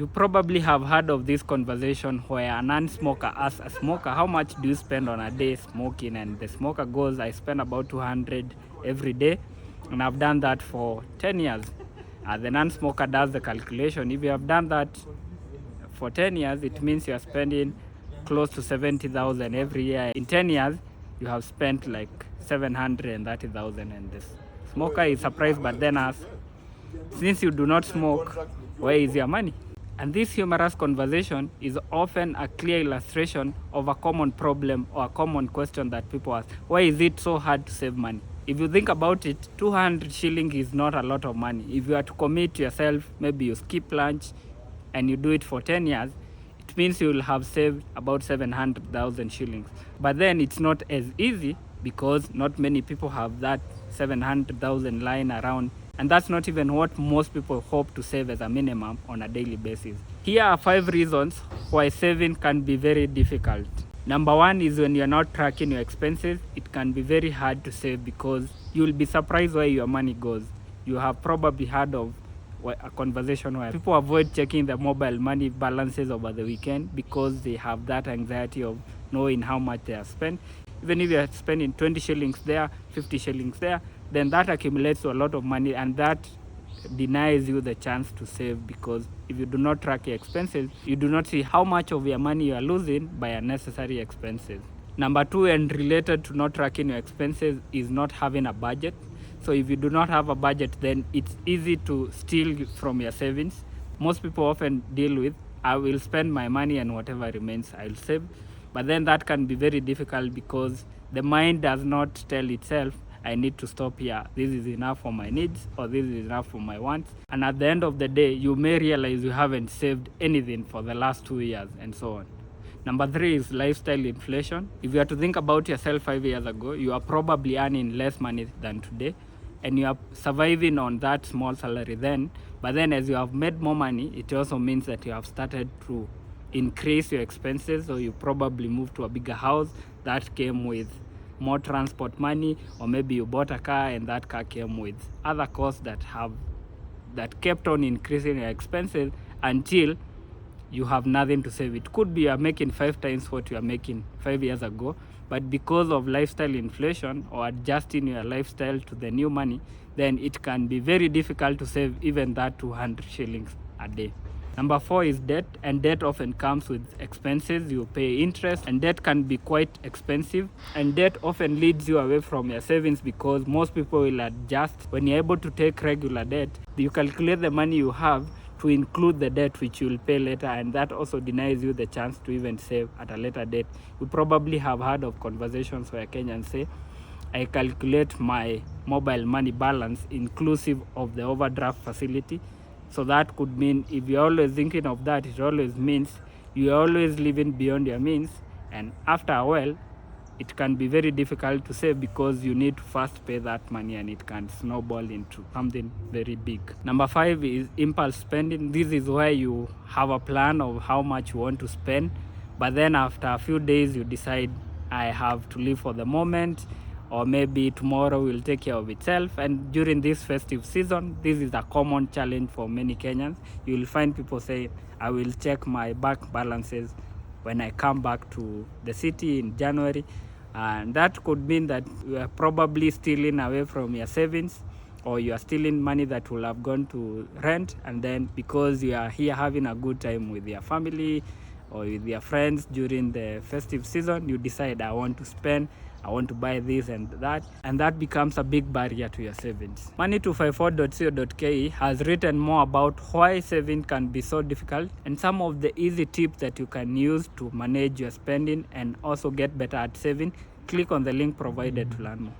You probably have heard of this conversation where a non-smoker asks a smoker, how much do you spend on a day smoking? And the smoker goes, I spend about 200 every day, and I've done that for 10 years. The non-smoker does the calculation. If you have done that for 10 years, it means you are spending close to 70,000 every year. In 10 years, you have spent like 730,000, and this smoker is surprised but then asks, since you do not smoke, where is your money? And this humorous conversation is often a clear illustration of a common problem or a common question that people ask. Why is it so hard to save money? If you think about it, 200 shillings is not a lot of money. If you are to commit yourself, maybe you skip lunch and you do it for 10 years, it means you will have saved about 700,000 shillings. But then it's not as easy because not many people have that 700,000 lying around. And that's not even what most people hope to save as a minimum on a daily basis. Here are 5 reasons why saving can be very difficult. Number 1 is when you're not tracking your expenses, it can be very hard to save because you'll be surprised where your money goes. You have probably heard of a conversation where people avoid checking the mobile money balances over the weekend because they have that anxiety of knowing how much they have spent. Even if you're spending 20 shillings there, 50 shillings there, then that accumulates to a lot of money, and that denies you the chance to save, because if you do not track your expenses, you do not see how much of your money you are losing by unnecessary expenses. Number 2, and related to not tracking your expenses, is not having a budget. So if you do not have a budget, then it's easy to steal from your savings. Most people often deal with, I will spend my money and whatever remains I'll save. But then that can be very difficult because the mind does not tell itself, I need to stop here. This is enough for my needs, or this is enough for my wants. And at the end of the day, you may realize you haven't saved anything for the last 2 years, and so on. Number 3 is lifestyle inflation. If you are to think about yourself 5 years ago, you are probably earning less money than today, and you are surviving on that small salary then. But then as you have made more money, it also means that you have started to increase your expenses. So you probably moved to a bigger house that came with more transport money, or maybe you bought a car and that car came with other costs that kept on increasing your expenses until you have nothing to save. It could be you are making 5 times what you are making 5 years ago, but because of lifestyle inflation or adjusting your lifestyle to the new money, then it can be very difficult to save even that 200 shillings a day. Number 4 is debt, and debt often comes with expenses. You pay interest, and debt can be quite expensive, and debt often leads you away from your savings because most people will adjust. When you're able to take regular debt, you calculate the money you have to include the debt which you will pay later, and that also denies you the chance to even save at a later date. You probably have heard of conversations where Kenyans say, I calculate my mobile money balance inclusive of the overdraft facility. So that could mean if you're always thinking of that, it always means you're always living beyond your means, and after a while it can be very difficult to save because you need to first pay that money, and it can snowball into something very big. Number 5 is impulse spending. This is where you have a plan of how much you want to spend, but then after a few days you decide, I have to live for the moment, or maybe tomorrow will take care of itself. And during this festive season, this is a common challenge for many Kenyans. You will find people say, I will check my bank balances when I come back to the city in January. And that could mean that you are probably stealing away from your savings, or you are stealing money that will have gone to rent. And then because you are here having a good time with your family or with your friends during the festive season, you decide, I want to spend, I want to buy this and that becomes a big barrier to your savings. Money254.co.ke has written more about why saving can be so difficult and some of the easy tips that you can use to manage your spending and also get better at saving. Click on the link provided to learn more.